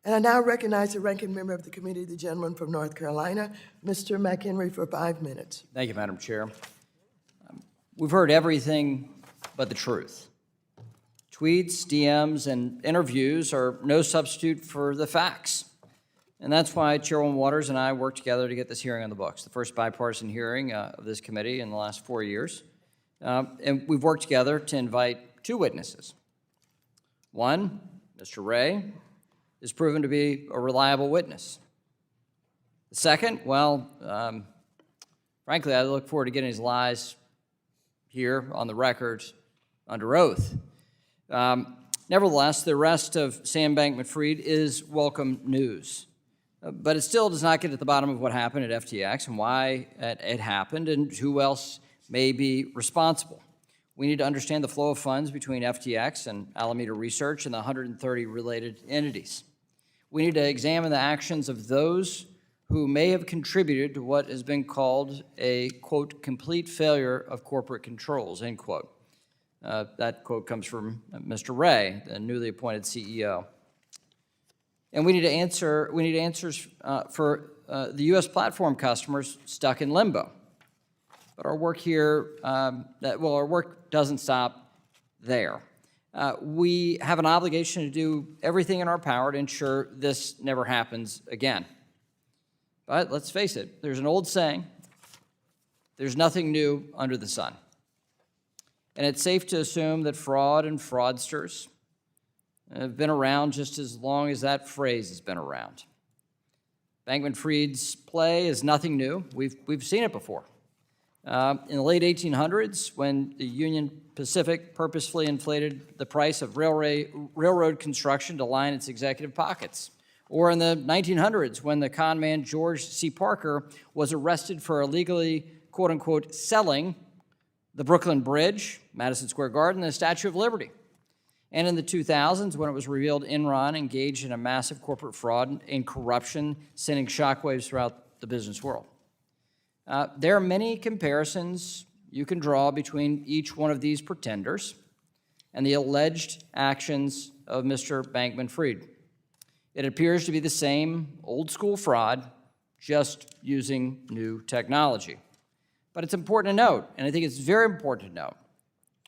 And I now recognize the ranking member of the committee, the gentleman from North Carolina, Mr. McHenry, for 5 minutes. Thank you, Madam Chair. We've heard everything but the truth. Tweets, DMs, and interviews are no substitute for the facts. And that's why Chairwoman Waters and I worked together to get this hearing on the books, the first bipartisan hearing of this committee in the last 4 years. And we've worked together to invite 2 witnesses. One, Mr. Ray, is proven to be a reliable witness. The second, well, frankly, I look forward to getting his lies here on the record under oath. Nevertheless, the arrest of Sam Bankman-Fried is welcome news. But it still does not get at the bottom of what happened at FTX and why it happened and who else may be responsible. We need to understand the flow of funds between FTX and Alameda Research and the 130 related entities. We need to examine the actions of those who may have contributed to what has been called a, quote, complete failure of corporate controls, end quote. That quote comes from Mr. Ray, the newly appointed CEO. And we need answers for the U.S. platform customers stuck in limbo. But our work here, our work doesn't stop there. We have an obligation to do everything in our power to ensure this never happens again. But let's face it, there's an old saying, there's nothing new under the sun. And it's safe to assume that fraud and fraudsters have been around just as long as that phrase has been around. Bankman-Fried's play is nothing new. We've seen it before. In the late 1800s, when the Union Pacific purposefully inflated the price of railroad construction to line its executive pockets. Or in the 1900s, when the con man George C. Parker was arrested for illegally, quote-unquote, selling the Brooklyn Bridge, Madison Square Garden, and the Statue of Liberty. And in the 2000s, when it was revealed Enron engaged in a massive corporate fraud and corruption, sending shockwaves throughout the business world. There are many comparisons you can draw between each one of these pretenders and the alleged actions of Mr. Bankman-Fried. It appears to be the same old-school fraud, just using new technology. But it's important to note, and I think it's very important to note,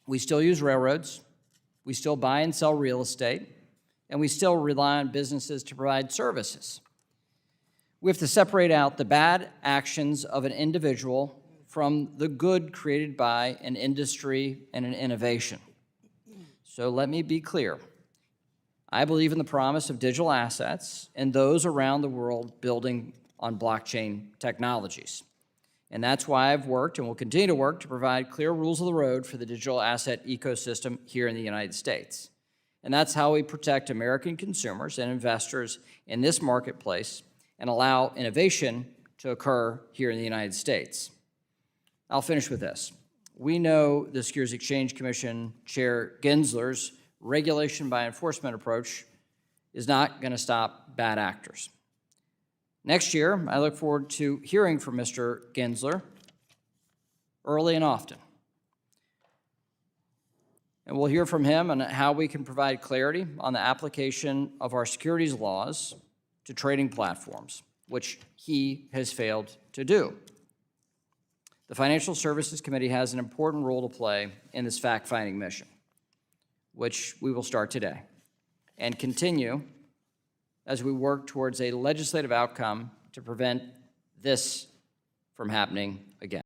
we still use railroads, we still buy and sell real estate, and we still rely on businesses to provide services. We have to separate out the bad actions of an individual from the good created by an industry and an innovation. So let me be clear. I believe in the promise of digital assets and those around the world building on blockchain technologies. And that's why I've worked and will continue to work to provide clear rules of the road for the digital asset ecosystem here in the United States. And that's how we protect American consumers and investors in this marketplace and allow innovation to occur here in the United States. I'll finish with this. We know the Securities Exchange Commission Chair Gensler's regulation by enforcement approach is not going to stop bad actors. Next year, I look forward to hearing from Mr. Gensler early and often. And we'll hear from him on how we can provide clarity on the application of our securities laws to trading platforms, which he has failed to do. The Financial Services Committee has an important role to play in this fact-finding mission, which we will start today and continue as we work towards a legislative outcome to prevent this from happening again.